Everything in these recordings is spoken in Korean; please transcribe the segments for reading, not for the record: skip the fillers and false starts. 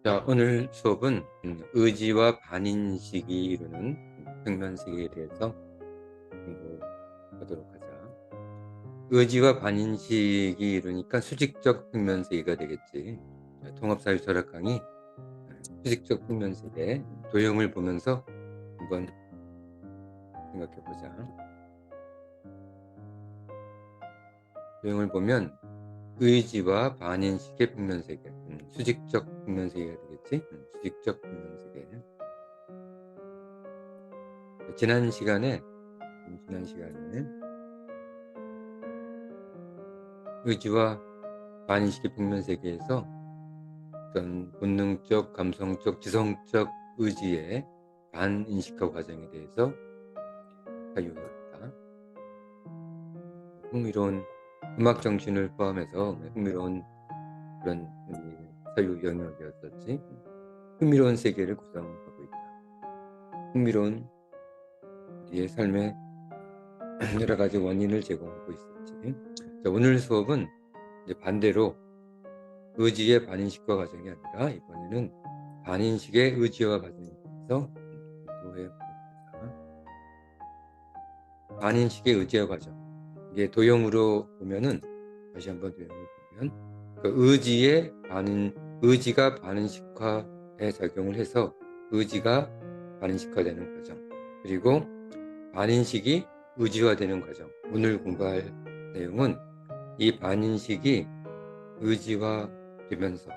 자, 오늘 수업은 의지와 반인식이 이루는 평면세계에 대해서 공부하도록 하자. 의지와 반인식이 이루니까 수직적 평면세계가 되겠지. 통합사회철학 강의 수직적 평면세계 도형을 보면서 한번 생각해보자. 도형을 보면 의지와 반인식의 평면세계, 수직적 평면세계가 되겠지. 수직적 평면세계. 지난 시간에 의지와 반인식의 평면세계에서 어떤 본능적, 감성적, 지성적 의지의 반인식화 과정에 대해서 살펴봤다. 흥미로운 음악 정신을 포함해서 흥미로운 그런 사유 영역이었었지. 흥미로운 세계를 구성하고 있다. 흥미로운 우리의 삶의 여러 가지 원인을 제공하고 있었지. 자, 오늘 수업은 이제 반대로 의지의 반인식화 과정이 아니라 이번에는 반인식의 의지화 과정에 대해서 공부해보겠습니다. 반인식의 의지화 과정. 이게 도형으로 보면은 다시 한번 도형을 보면 그 의지가 반인식화에 작용을 해서 의지가 반인식화되는 과정. 그리고 반인식이 의지화되는 과정. 오늘 공부할 내용은 이 반인식이 의지화되면서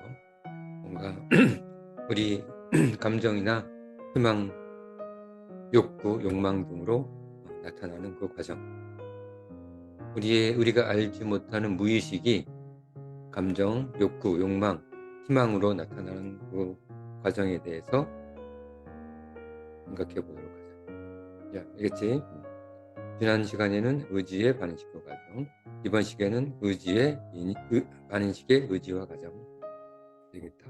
뭔가 우리 감정이나 희망, 욕구, 욕망 등으로 나타나는 그 과정. 우리가 알지 못하는 무의식이 감정, 욕구, 욕망, 희망으로 나타나는 그 과정에 대해서 생각해 보도록 하자. 자, 알겠지? 지난 시간에는 의지의 반인식화 과정, 이번 시간에는 반인식의 의지화 과정 되겠다.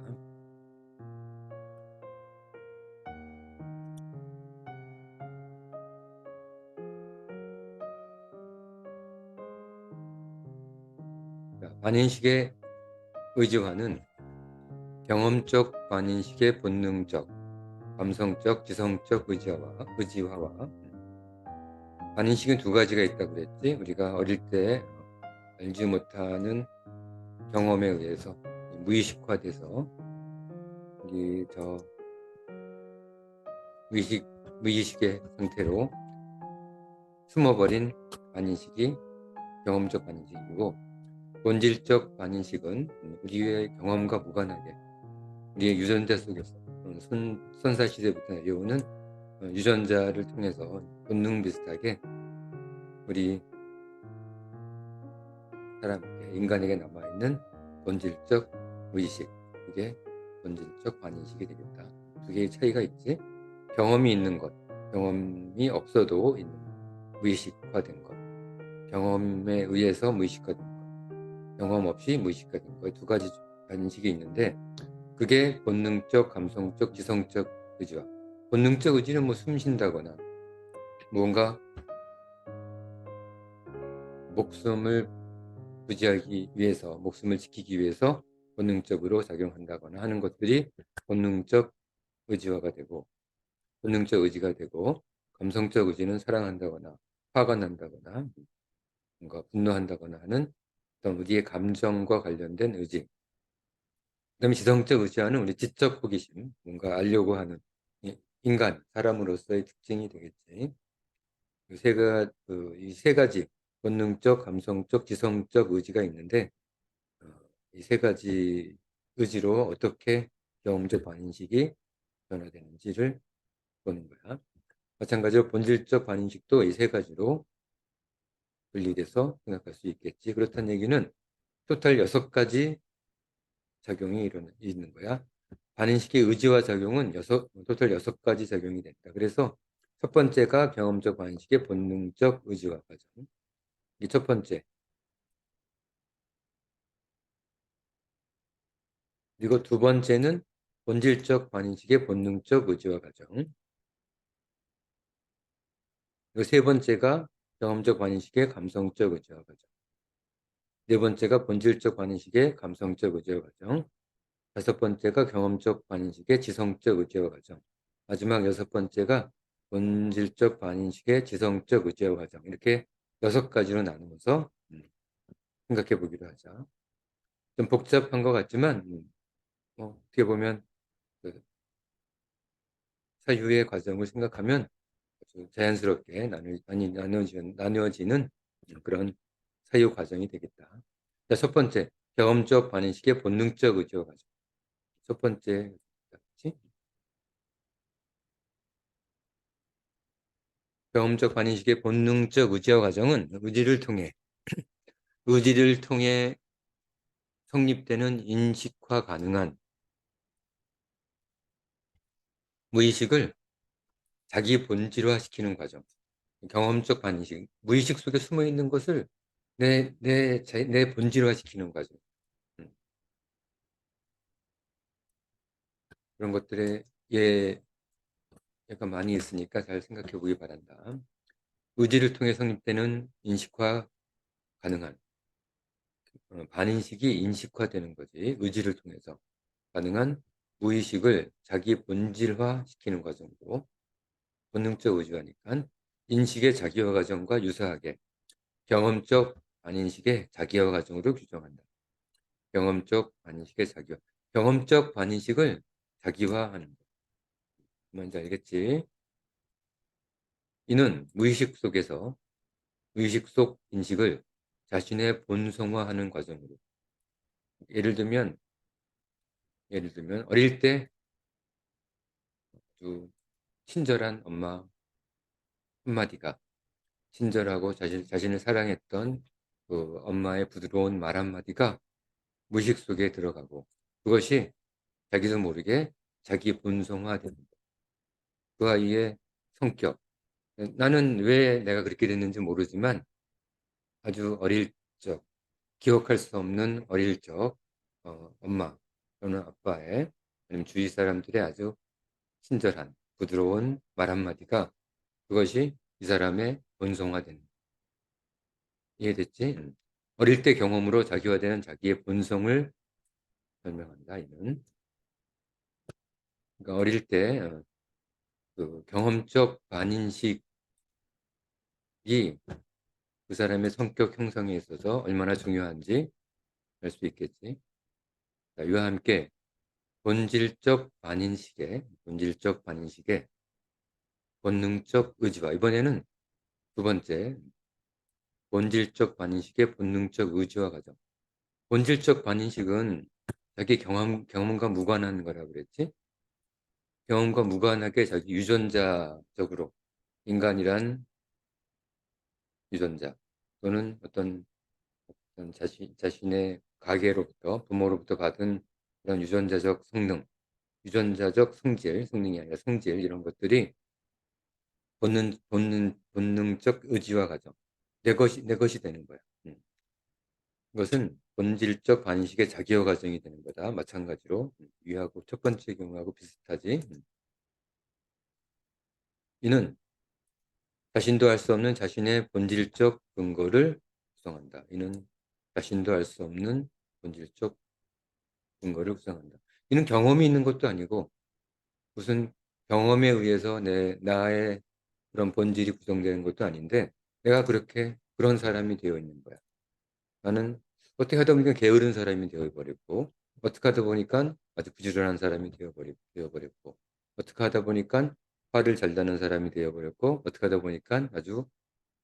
자, 반인식의 의지화는 경험적 반인식의 본능적, 감성적, 지성적 의지화와 반인식은 두 가지가 있다고 그랬지. 우리가 어릴 때 알지 못하는 경험에 의해서 무의식화돼서 우리 무의식의 상태로 숨어버린 반인식이 경험적 반인식이고, 본질적 반인식은 우리의 경험과 무관하게 우리의 유전자 속에서 선사 시대부터 내려오는 유전자를 통해서 본능 비슷하게 우리 인간에게 남아있는 본질적 의식, 그게 본질적 반인식이 되겠다. 두 개의 차이가 있지. 경험이 있는 것, 경험이 없어도 있는 무의식화된 것, 경험에 의해서 무의식화된 것, 경험 없이 무의식화된 것, 두 가지 반인식이 있는데, 그게 본능적, 감성적, 지성적 의지와, 본능적 의지는 뭐 숨 쉰다거나 무언가 목숨을 부지하기 위해서, 목숨을 지키기 위해서 본능적으로 작용한다거나 하는 것들이 본능적 의지화가 되고, 본능적 의지가 되고, 감성적 의지는 사랑한다거나 화가 난다거나 뭔가 분노한다거나 하는 어떤 우리의 감정과 관련된 의지. 그다음에 지성적 의지와는 우리 지적 호기심, 뭔가 알려고 하는 인간, 사람으로서의 특징이 되겠지. 이 세 가지 본능적, 감성적, 지성적 의지가 있는데, 이 세 가지 의지로 어떻게 경험적 반인식이 변화되는지를 보는 거야. 마찬가지로 본질적 반인식도 이 세 가지로 분리돼서 생각할 수 있겠지. 그렇다는 얘기는 토탈 6가지 작용이 있는 거야. 반인식의 의지와 작용은 토탈 6가지 작용이 된다. 그래서 첫 번째가 경험적 반인식의 본능적 의지화 과정. 이게 첫 번째. 그리고 두 번째는 본질적 반인식의 본능적 의지화 과정. 그리고 세 번째가 경험적 반인식의 감성적 의지화 과정. 네 번째가 본질적 반인식의 감성적 의지화 과정. 다섯 번째가 경험적 반인식의 지성적 의지와 과정. 마지막 여섯 번째가 본질적 반인식의 지성적 의지와 과정. 이렇게 여섯 가지로 나누어서 생각해 보기로 하자. 좀 복잡한 것 같지만 어떻게 보면 그 사유의 과정을 생각하면 아주 자연스럽게 나누어지는 그런 사유 과정이 되겠다. 자, 첫 번째, 경험적 반인식의 본능적 의지와 과정. 첫 번째, 그치? 경험적 반인식의 본능적 의지와 과정은 의지를 통해 성립되는 인식화 가능한 무의식을 자기 본질화시키는 과정. 경험적 반인식, 무의식 속에 숨어 있는 것을 내 본질화시키는 과정. 음, 그런 것들에 예, 약간 많이 있으니까 잘 생각해 보기 바란다. 의지를 통해 성립되는 인식화 가능한 반인식이 인식화되는 거지. 의지를 통해서 가능한 무의식을 자기 본질화 시키는 과정으로 본능적 의지화니까 인식의 자기화 과정과 유사하게 경험적 반인식의 자기화 과정으로 규정한다. 경험적 반인식의 자기화. 경험적 반인식을 자기화하는 거. 뭔지 알겠지? 이는 무의식 속 인식을 자신의 본성화하는 과정으로 예를 들면 어릴 때 아주 친절한 엄마 한마디가 친절하고 자신을 사랑했던 그 엄마의 부드러운 말 한마디가 무의식 속에 들어가고 그것이 자기도 모르게 자기 본성화되는 그 아이의 성격. 나는 왜 내가 그렇게 됐는지 모르지만 아주 어릴 적 기억할 수 없는 어릴 적 엄마 또는 아빠의 아니면 주위 사람들의 아주 친절한 부드러운 말 한마디가 그것이 이 사람의 본성화되는 이해됐지? 어릴 때 경험으로 자기화되는 자기의 본성을 설명한다. 이는 그러니까 어릴 때 그 경험적 반인식이 그 사람의 성격 형성에 있어서 얼마나 중요한지 알 수 있겠지. 자, 이와 함께 본질적 반인식의 본능적 의지와 이번에는 두 번째 본질적 반인식의 본능적 의지와 과정. 본질적 반인식은 자기 경험과 무관한 거라고 그랬지. 경험과 무관하게 자기 유전자적으로 인간이란 유전자 또는 어떤 자신의 가계로부터 부모로부터 받은 그런 유전자적 성능이 아니라 성질 이런 것들이 본능적 의지와 과정 내 것이 되는 거야. 이것은 본질적 반식의 자기화 과정이 되는 거다. 마찬가지로 위하고 첫 번째 경우하고 비슷하지. 이는 자신도 알 수 없는 자신의 본질적 근거를 구성한다. 이는 자신도 알 수 없는 본질적 근거를 구성한다. 이는 경험이 있는 것도 아니고 무슨 경험에 의해서 나의 그런 본질이 구성되는 것도 아닌데 내가 그런 사람이 되어 있는 거야. 나는 어떻게 하다 보니까 게으른 사람이 되어버렸고 어떻게 하다 보니까 아주 부지런한 사람이 되어버렸고 어떻게 하다 보니까 화를 잘 내는 사람이 되어버렸고 어떻게 하다 보니까 아주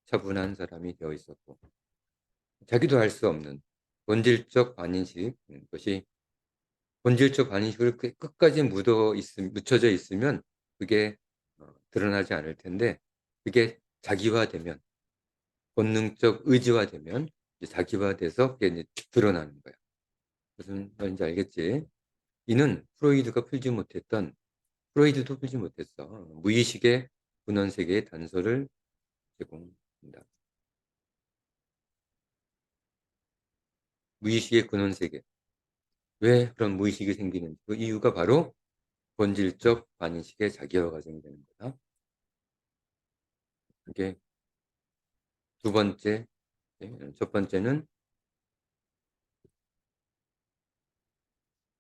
차분한 사람이 되어 있었고 자기도 알 수 없는 본질적 반인식 것이 본질적 반인식을 끝까지 묻혀져 있으면 그게 드러나지 않을 텐데 그게 자기화되면 본능적 의지화되면 자기화돼서 그게 이제 드러나는 거야. 무슨 말인지 알겠지? 이는 프로이드도 풀지 못했어. 무의식의 근원 세계의 단서를 제공한다. 무의식의 근원 세계. 왜 그런 무의식이 생기는지 그 이유가 바로 본질적 반인식의 자기화 과정이 되는 거다. 이게 두 번째, 첫 번째는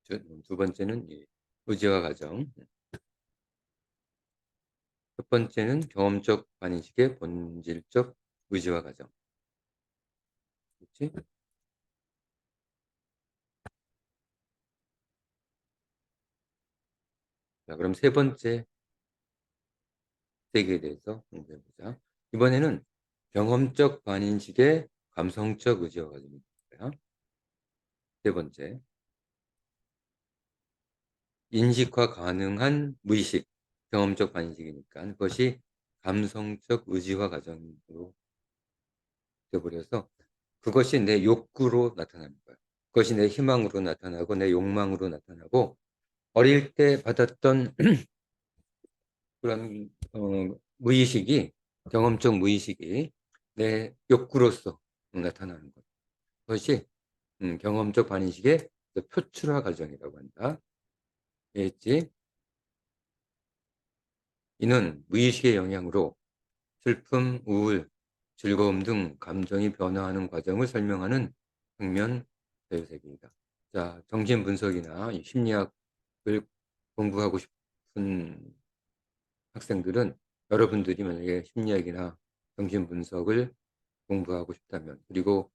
두 번째는 이 의지와 가정. 첫 번째는 경험적 반인식의 본질적 의지와 가정. 그렇지? 자, 그럼 세 번째 세계에 대해서 공부해 보자. 이번에는 경험적 반인식의 감성적 의지와 가정입니다. 세 번째, 인식화 가능한 무의식, 경험적 반인식이니까 그것이 감성적 의지화 과정으로 되어버려서 그것이 내 욕구로 나타나는 거야. 그것이 내 희망으로 나타나고 내 욕망으로 나타나고 어릴 때 받았던 그런 무의식이 경험적 무의식이 내 욕구로서 나타나는 것. 그것이 경험적 반인식의 표출화 과정이라고 한다. 이해했지? 이는 무의식의 영향으로 슬픔, 우울, 즐거움 등 감정이 변화하는 과정을 설명하는 평면 자유세계이다. 자, 정신분석이나 심리학을 공부하고 싶은 학생들은 여러분들이 만약에 심리학이나 정신분석을 공부하고 싶다면 그리고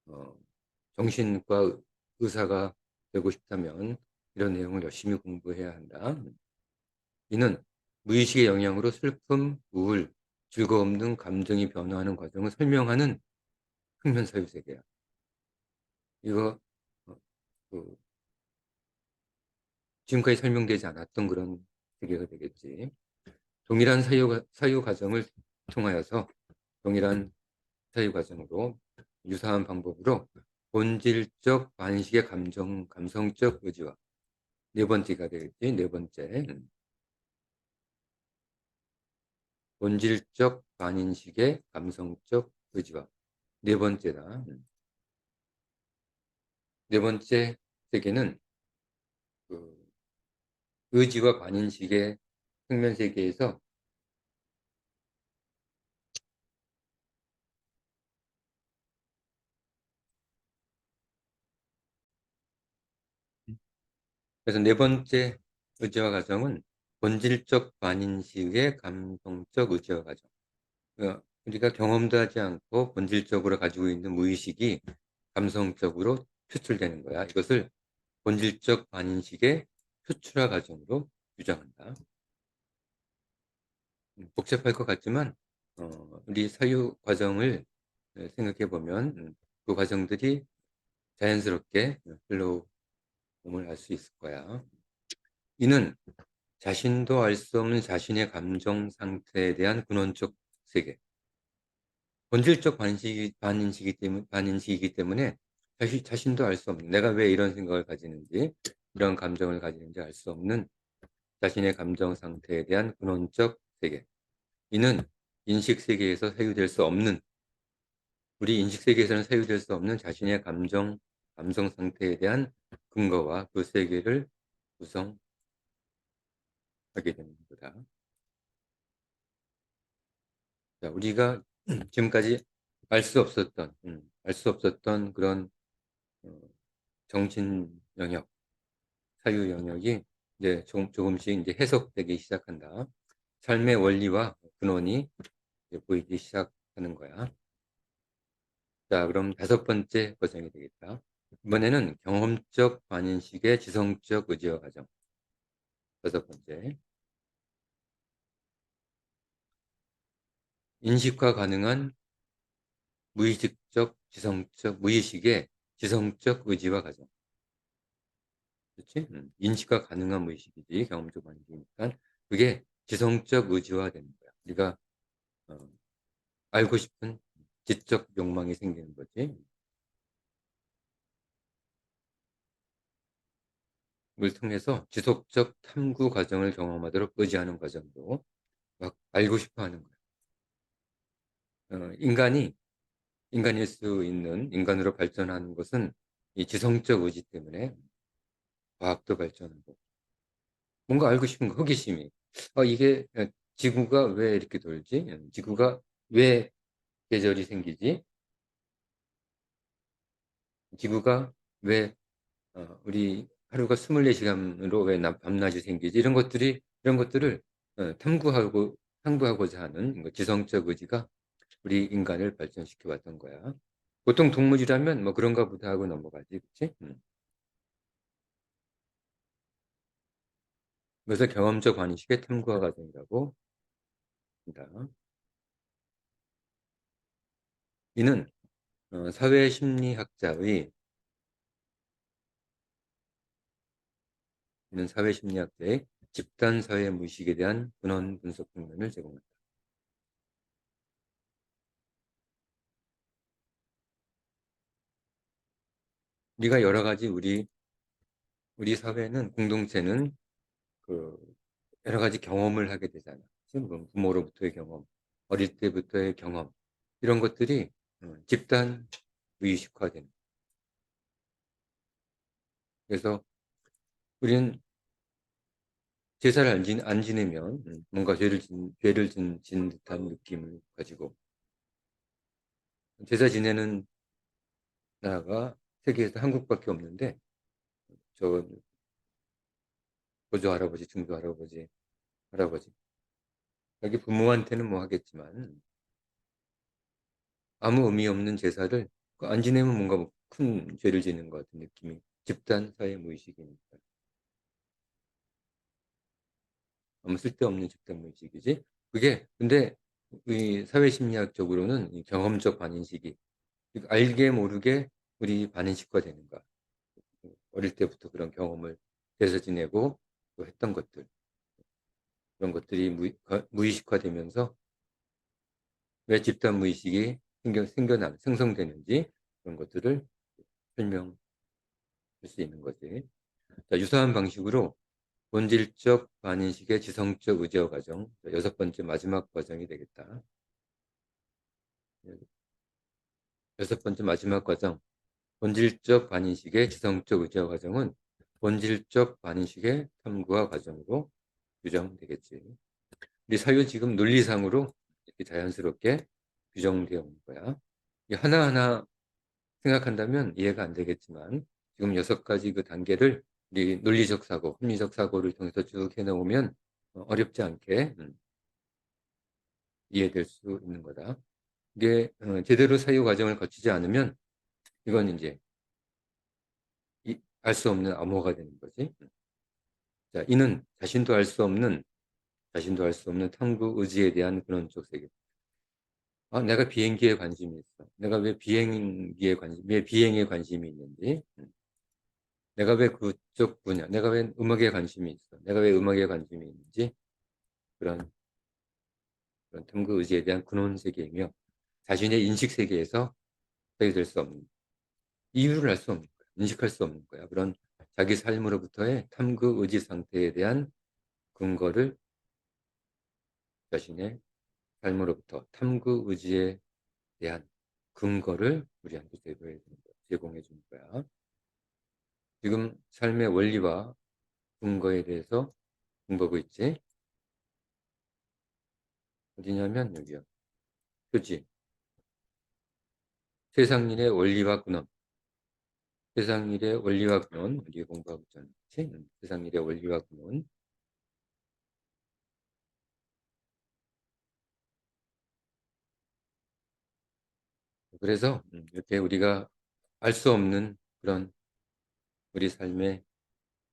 어, 정신과 의사가 되고 싶다면 이런 내용을 열심히 공부해야 한다. 이는 무의식의 영향으로 슬픔, 우울, 즐거움 등 감정이 변화하는 과정을 설명하는 평면사유세계야. 이거 어, 그 지금까지 설명되지 않았던 그런 세계가 되겠지. 동일한 사유 과정을 통하여서 동일한 사유 과정으로 유사한 방법으로 본질적 반식의 감성적 의지와 네 번째가 되겠지. 네 번째, 본질적 반인식의 감성적 의지와 네 번째다. 네 번째 세계는 그 의지와 반인식의 평면 세계에서 그래서 네 번째 의지와 가정은 본질적 반인식의 감성적 의지와 가정. 우리가 경험도 하지 않고 본질적으로 가지고 있는 무의식이 감성적으로 표출되는 거야. 이것을 본질적 반인식의 표출화 과정으로 규정한다. 복잡할 것 같지만 우리 사유 과정을 생각해 보면 그 과정들이 자연스럽게 흘러옴을 알 수 있을 거야. 이는 자신도 알 수 없는 자신의 감정 상태에 대한 근원적 세계. 본질적 반인식이기 때문에 자신도 알 수 없는 내가 왜 이런 생각을 가지는지 이런 감정을 가지는지 알 수 없는 자신의 감정 상태에 대한 근원적 세계. 이는 인식 세계에서 사유될 수 없는 우리 인식 세계에서는 사유될 수 없는 자신의 감성 상태에 대한 근거와 그 세계를 구성하게 되는 거다. 자, 우리가 지금까지 알 수 없었던 그런 어, 정신 영역, 사유 영역이 이제 조금씩 이제 해석되기 시작한다. 삶의 원리와 근원이 이제 보이기 시작하는 거야. 자, 그럼 다섯 번째 과정이 되겠다. 이번에는 경험적 반인식의 지성적 의지와 과정. 다섯 번째, 인식화 가능한 무의식의 지성적 의지와 과정. 그렇지? 인식화 가능한 무의식이지 경험적 반인식이니까 그게 지성적 의지화 되는 거야. 우리가 어, 알고 싶은 지적 욕망이 생기는 거지. 을 통해서 지속적 탐구 과정을 경험하도록 의지하는 과정도 막 알고 싶어 하는 거야. 인간일 수 있는 인간으로 발전하는 것은 이 지성적 의지 때문에 과학도 발전하고 뭔가 알고 싶은 거, 호기심이. 이게 지구가 왜 이렇게 돌지? 지구가 왜 계절이 생기지? 지구가 왜 우리 하루가 24시간으로 왜 밤낮이 생기지? 이런 것들을 탐구하고자 하는 지성적 의지가 우리 인간을 발전시켜 왔던 거야. 보통 동물이라면 뭐 그런가 보다 하고 넘어가지, 그치? 그래서 경험적 관식의 탐구와 과정이라고 합니다. 이는 사회심리학자의 집단 사회 무의식에 대한 근원 분석 측면을 제공한다. 우리가 여러 가지 우리 사회는 공동체는 그 여러 가지 경험을 하게 되잖아. 지금 부모로부터의 경험, 어릴 때부터의 경험 이런 것들이 집단 무의식화되는. 그래서 우리는 제사를 안 지내면 뭔가 죄를 진 듯한 느낌을 가지고 제사 지내는 나라가 세계에서 한국밖에 없는데 저 고조 할아버지, 증조 할아버지 여기 부모한테는 뭐 하겠지만 아무 의미 없는 제사를 안 지내면 뭔가 뭐큰 죄를 지는 것 같은 느낌이 집단 사회 무의식이니까 아무 쓸데없는 집단 무의식이지. 그게 근데 이 사회심리학적으로는 이 경험적 반인식이 알게 모르게 우리 반인식화 되는 거야. 어릴 때부터 그런 경험을 해서 지내고 또 했던 것들 그런 것들이 무의식화되면서 왜 집단 무의식이 생성되는지 그런 것들을 설명할 수 있는 거지. 자, 유사한 방식으로 본질적 반인식의 지성적 의제화 과정, 여섯 번째 마지막 과정이 되겠다. 여섯 번째 마지막 과정, 본질적 반인식의 지성적 의제화 과정은 본질적 반인식의 탐구와 과정으로 규정되겠지. 우리 사유 지금 논리상으로 이렇게 자연스럽게 규정되어 온 거야. 하나하나 생각한다면 이해가 안 되겠지만 지금 여섯 가지 그 단계를 우리 논리적 사고, 합리적 사고를 통해서 쭉 해나오면 어렵지 않게 이해될 수 있는 거다. 이게 제대로 사유 과정을 거치지 않으면 이건 이제 알 수 없는 암호가 되는 거지. 자, 이는 자신도 알 수 없는 탐구 의지에 대한 근원적 세계. 아, 내가 비행기에 관심이 있어. 내가 왜 비행에 관심이 있는지. 내가 왜 그쪽 분야, 내가 왜 음악에 관심이 있어. 내가 왜 음악에 관심이 있는지. 그런, 그런 탐구 의지에 대한 근원 세계이며 자신의 인식 세계에서 해결될 수 없는, 이유를 알 수 없는 거야. 인식할 수 없는 거야. 그런 자기 삶으로부터의 탐구 의지 상태에 대한 근거를 자신의 삶으로부터 탐구 의지에 대한 근거를 우리한테 제공해 주는 거야. 지금 삶의 원리와 근거에 대해서 공부하고 있지. 어디냐면 여기야. 표지. 세상 일의 원리와 근원. 세상 일의 원리와 근원. 우리 공부하고 있잖아. 그치? 세상 일의 원리와 근원. 그래서 이렇게 우리가 알 수 없는 그런 우리 삶의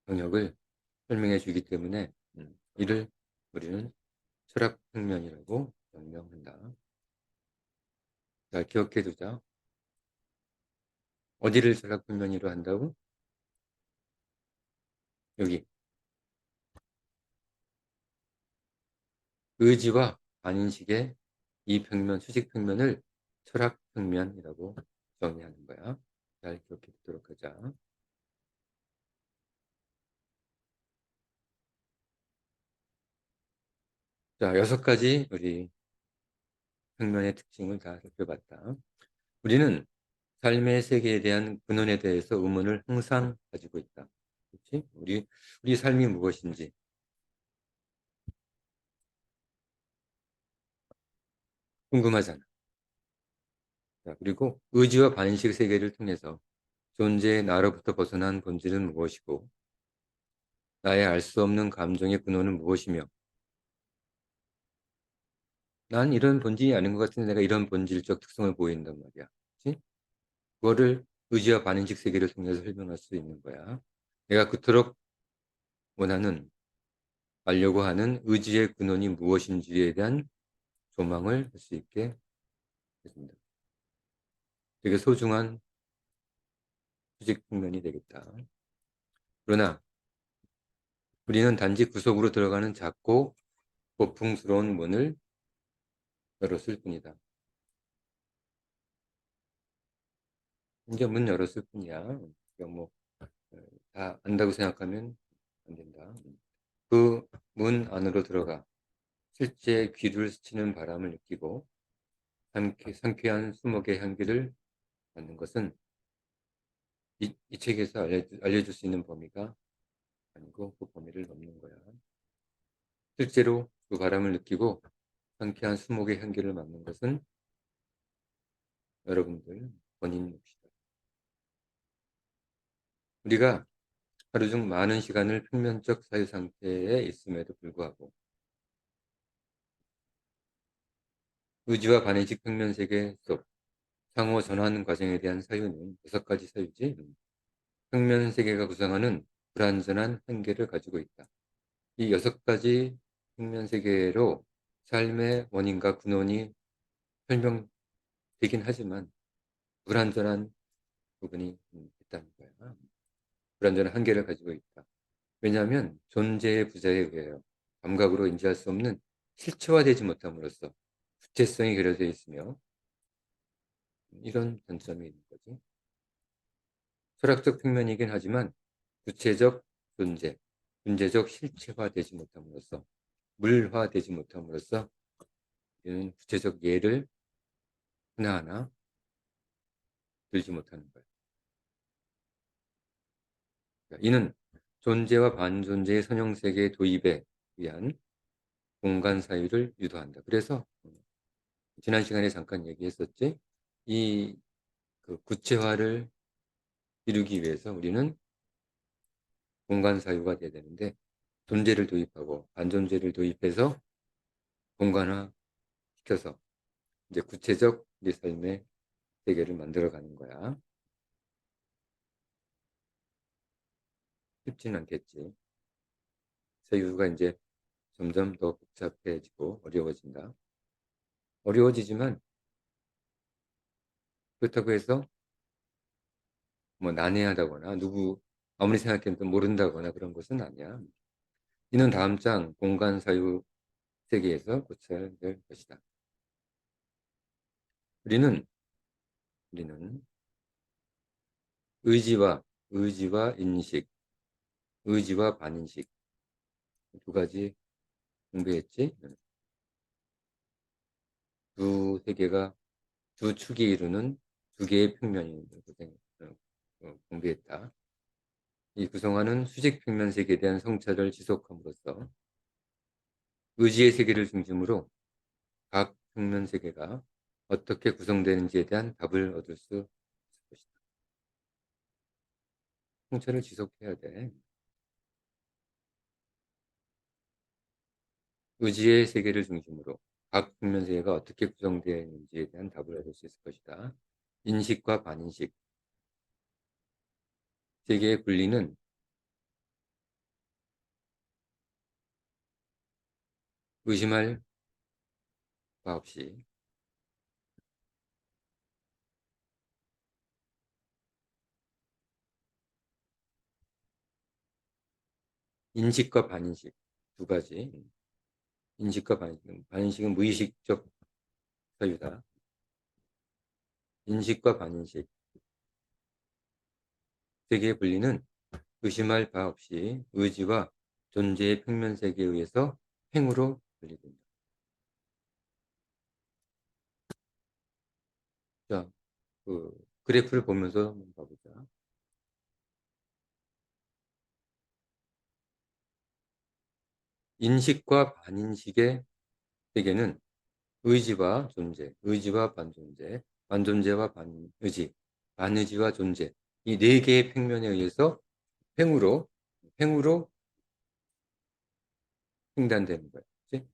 영역을 설명해 주기 때문에 이를 우리는 철학평면이라고 명명한다. 잘 기억해 두자. 어디를 철학평면이로 한다고? 여기 의지와 반인식의 이 평면, 수직평면을 철학평면이라고 정의하는 거야. 잘 기억해 두도록 하자. 자, 여섯 가지 우리 평면의 특징을 다 살펴봤다. 우리는 삶의 세계에 대한 근원에 대해서 의문을 항상 가지고 있다. 그렇지? 우리 삶이 무엇인지 궁금하잖아. 자, 그리고 의지와 반인식 세계를 통해서 존재의 나로부터 벗어난 본질은 무엇이고 나의 알 수 없는 감정의 근원은 무엇이며 난 이런 본질이 아닌 것 같은데 내가 이런 본질적 특성을 보인단 말이야. 그치? 그거를 의지와 반응식 세계를 통해서 설명할 수 있는 거야. 내가 그토록 원하는, 알려고 하는 의지의 근원이 무엇인지에 대한 조망을 할 수 있게 됐습니다. 되게 소중한 수직 측면이 되겠다. 그러나 우리는 단지 구석으로 들어가는 작고 고풍스러운 문을 열었을 뿐이다. 이제 문 열었을 뿐이야. 그러니까 다 안다고 생각하면 안 된다. 그 문 안으로 들어가 실제 귀를 스치는 바람을 느끼고 상쾌한 수목의 향기를 맡는 것은 이 책에서 알려줄 수 있는 범위가 아니고 그 범위를 넘는 거야. 실제로 그 바람을 느끼고 상쾌한 수목의 향기를 맡는 것은 여러분들 본인 몫이다. 우리가 하루 중 많은 시간을 평면적 사유 상태에 있음에도 불구하고 의지와 반의식 평면 세계 속 상호 전환 과정에 대한 사유는 6가지 사유지. 평면 세계가 구성하는 불완전한 한계를 가지고 있다. 이 6가지 평면 세계로 삶의 원인과 근원이 설명되긴 하지만 불완전한 부분이 있다는 거야. 불완전한 한계를 가지고 있다. 왜냐하면 존재의 부재에 의하여 감각으로 인지할 수 없는 실체화되지 못함으로써 구체성이 결여되어 있으며 이런 단점이 있는 거지. 철학적 평면이긴 하지만 구체적 존재, 존재적 실체화되지 못함으로써 물화되지 못함으로써 이는 구체적 예를 하나하나 들지 못하는 거예요. 이는 존재와 반존재의 선형세계의 도입에 의한 공간 사유를 유도한다. 그래서 지난 시간에 잠깐 얘기했었지. 그 구체화를 이루기 위해서 우리는 공간 사유가 돼야 되는데 존재를 도입하고 반존재를 도입해서 공간화 시켜서 이제 구체적 우리 삶의 세계를 만들어가는 거야. 쉽지는 않겠지. 사유가 이제 점점 더 복잡해지고 어려워진다. 어려워지지만 그렇다고 해서 난해하다거나 누구 아무리 생각해도 모른다거나 그런 것은 아니야. 이는 다음 장 공간 사유 세계에서 고쳐야 될 것이다. 우리는 의지와 인식, 의지와 반인식 2가지 공부했지. 두 세계가 두 축이 이루는 2개의 평면이 공부했다. 이 구성하는 수직 평면 세계에 대한 성찰을 지속함으로써 의지의 세계를 중심으로 각 평면 세계가 어떻게 구성되는지에 대한 답을 얻을 수 있을 것이다. 성찰을 지속해야 돼. 의지의 세계를 중심으로 각 평면 세계가 어떻게 구성되어 있는지에 대한 답을 얻을 수 있을 것이다. 인식과 반인식 세계의 분리는 의심할 바 없이 인식과 반인식 2가지. 인식과 반인식은 무의식적 사유다. 인식과 반인식 세계의 분리는 의심할 바 없이 의지와 존재의 평면 세계에 의해서 행으로 분리된다. 자, 그 그래프를 보면서 한번 봐보자. 인식과 반인식의 세계는 의지와 존재, 의지와 반존재, 반존재와 반의지, 반의지와 존재 이 4개의 평면에 의해서 행으로 횡단되는 거야. 그치?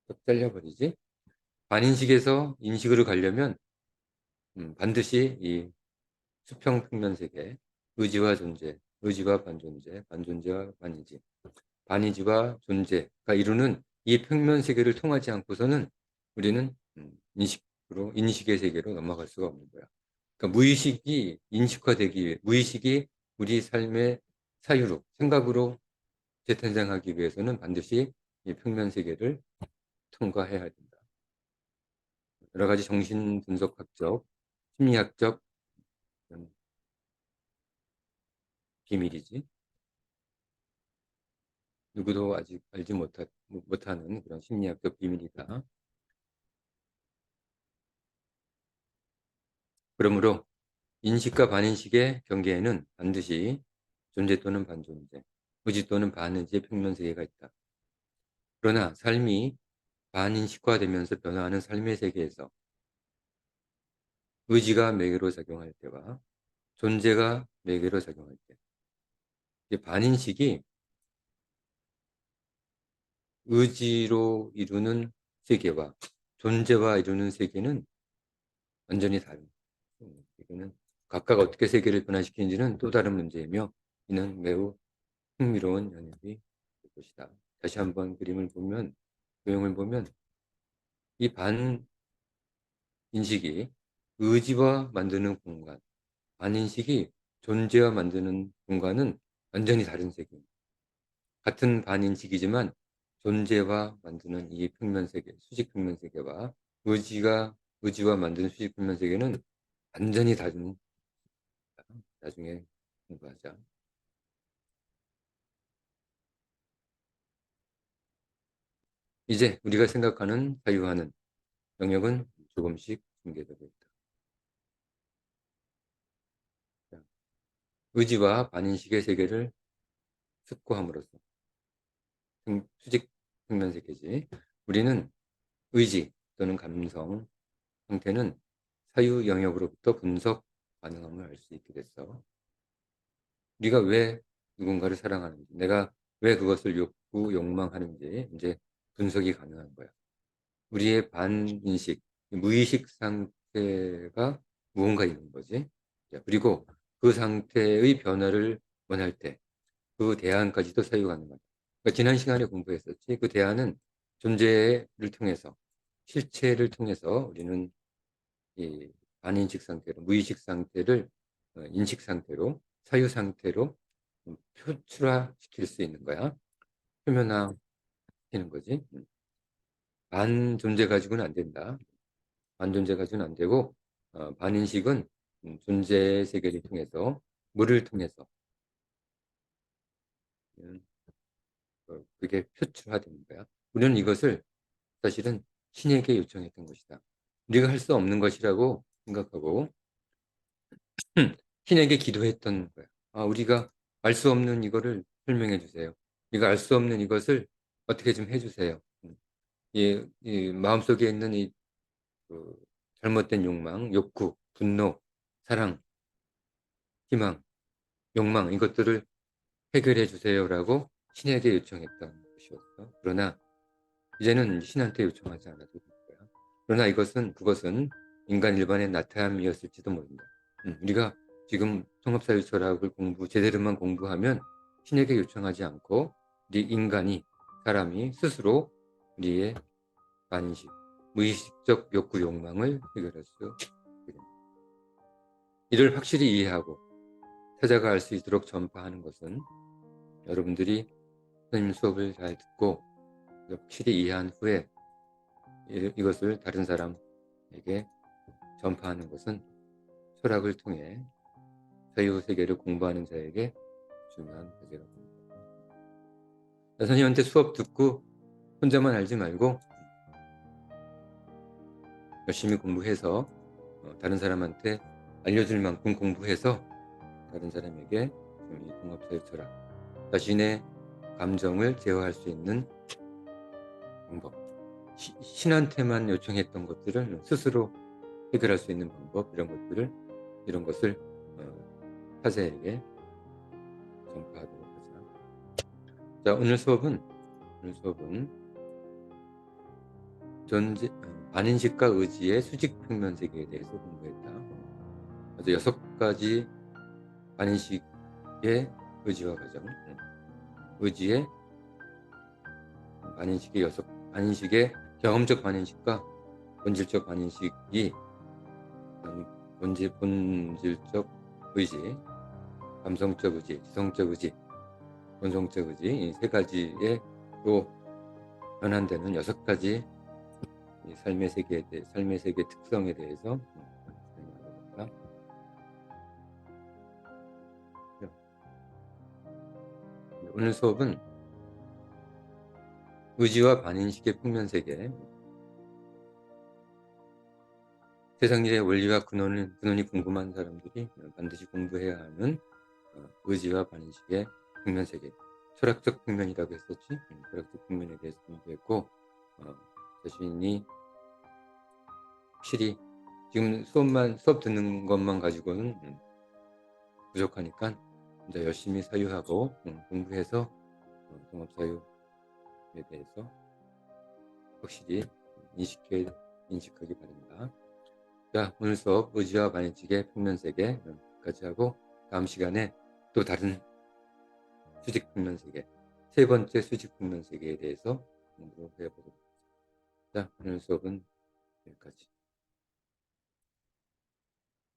딱 잘려버리지. 반인식에서 인식으로 가려면 반드시 이 수평 평면 세계, 의지와 존재, 의지와 반존재, 반존재와 반의지, 반의지와 존재가 이루는 이 평면 세계를 통하지 않고서는 우리는 인식의 세계로 넘어갈 수가 없는 거야. 그러니까 무의식이 인식화되기 위해, 무의식이 우리 삶의 사유로, 생각으로 재탄생하기 위해서는 반드시 이 평면 세계를 통과해야 된다. 여러 가지 정신분석학적, 심리학적 비밀이지. 누구도 아직 알지 못하는 그런 심리학적 비밀이다. 그러므로 인식과 반인식의 경계에는 반드시 존재 또는 반존재, 의지 또는 반의지의 평면 세계가 있다. 그러나 삶이 반인식화되면서 변화하는 삶의 세계에서 의지가 매개로 작용할 때와 존재가 매개로 작용할 때, 반인식이 의지로 이루는 세계와 존재와 이루는 세계는 완전히 다른. 이거는 각각 어떻게 세계를 변화시키는지는 또 다른 문제이며 이는 매우 흥미로운 연입이 될 것이다. 다시 한번 그림을 보면, 도형을 보면 이 반인식이 의지와 만드는 공간, 반인식이 존재와 만드는 공간은 완전히 다른 세계입니다. 같은 반인식이지만 존재와 만드는 이 평면 세계, 수직 평면 세계와 의지와 만드는 수직 평면 세계는 완전히 다른. 나중에 공부하자. 이제 우리가 생각하는 자유하는 영역은 조금씩 전개되고 있다. 의지와 반인식의 세계를 습고함으로써 수직 평면 세계지. 우리는 의지 또는 감성 상태는 사유 영역으로부터 분석 가능함을 알 수 있게 됐어. 우리가 왜 누군가를 사랑하는지, 내가 왜 그것을 욕망하는지 이제 분석이 가능한 거야. 우리의 반인식, 무의식 상태가 무언가 있는 거지. 그리고 그 상태의 변화를 원할 때 그 대안까지도 사유 가능하다. 그러니까 지난 시간에 공부했었지. 그 대안은 존재를 통해서, 실체를 통해서 우리는 이 반인식 상태로, 무의식 상태를 인식 상태로, 사유 상태로 표출화시킬 수 있는 거야. 표면화시키는 거지. 반존재 가지고는 안 된다. 반존재 가지고는 안 되고 반인식은 존재의 세계를 통해서, 물을 통해서 그게 표출화되는 거야. 우리는 이것을 사실은 신에게 요청했던 것이다. 우리가 할 수 없는 것이라고 생각하고 신에게 기도했던 거야. 우리가 알 수 없는 이거를 설명해 주세요. 우리가 알 수 없는 이것을 어떻게 좀 해주세요. 이 마음속에 있는 그 잘못된 욕망, 욕구, 분노, 사랑, 희망, 욕망 이것들을 해결해 주세요라고 신에게 요청했던 것이었어. 그러나 이제는 신한테 요청하지 않아도 될 거야. 그러나 그것은 인간 일반의 나태함이었을지도 모른다. 우리가 지금 통합사유철학을 제대로만 공부하면 신에게 요청하지 않고 우리 인간이, 사람이 스스로 우리의 반인식, 무의식적 욕구, 욕망을 해결할 수 있게 됩니다. 이를 확실히 이해하고 타자가 알 수 있도록 전파하는 것은 여러분들이 선생님 수업을 잘 듣고 확실히 이해한 후에 이것을 다른 사람에게 전파하는 것은 철학을 통해 자유세계를 공부하는 자에게 중요한 과제가 됩니다. 선생님한테 수업 듣고 혼자만 알지 말고 열심히 공부해서 다른 사람한테 알려줄 만큼 공부해서 다른 사람에게 이 통합사유철학, 자신의 감정을 제어할 수 있는 방법, 신한테만 요청했던 것들을 스스로 해결할 수 있는 방법, 이런 것을 타자에게 전파하도록 하자. 자, 오늘 수업은 오늘 수업은 반인식과 의지의 수직 평면 세계에 대해서 공부했다. 그래서 6가지 반인식의 의지화 과정, 의지의 반인식의 경험적 반인식과 본질적 반인식이 본질적 의지, 감성적 의지, 지성적 의지, 본성적 의지, 이 3가지로 변환되는 6가지 삶의 세계 특성에 대해서 설명하겠습니다. 오늘 수업은 의지와 반인식의 평면 세계, 세상 일의 원리와 근원이 궁금한 사람들이 반드시 공부해야 하는 의지와 반인식의 평면 세계, 철학적 평면이라고 했었지. 철학적 평면에 대해서 공부했고, 자신이 확실히 지금 수업 듣는 것만 가지고는 부족하니까 이제 열심히 사유하고 공부해서 종합사유에 대해서 확실히 인식하기 바랍니다. 자, 오늘 수업 의지와 반인식의 평면세계까지 하고, 다음 시간에 또 다른 수직평면세계, 3번째 수직평면세계에 대해서 공부를 해보도록 하겠습니다. 자, 오늘 수업은 여기까지.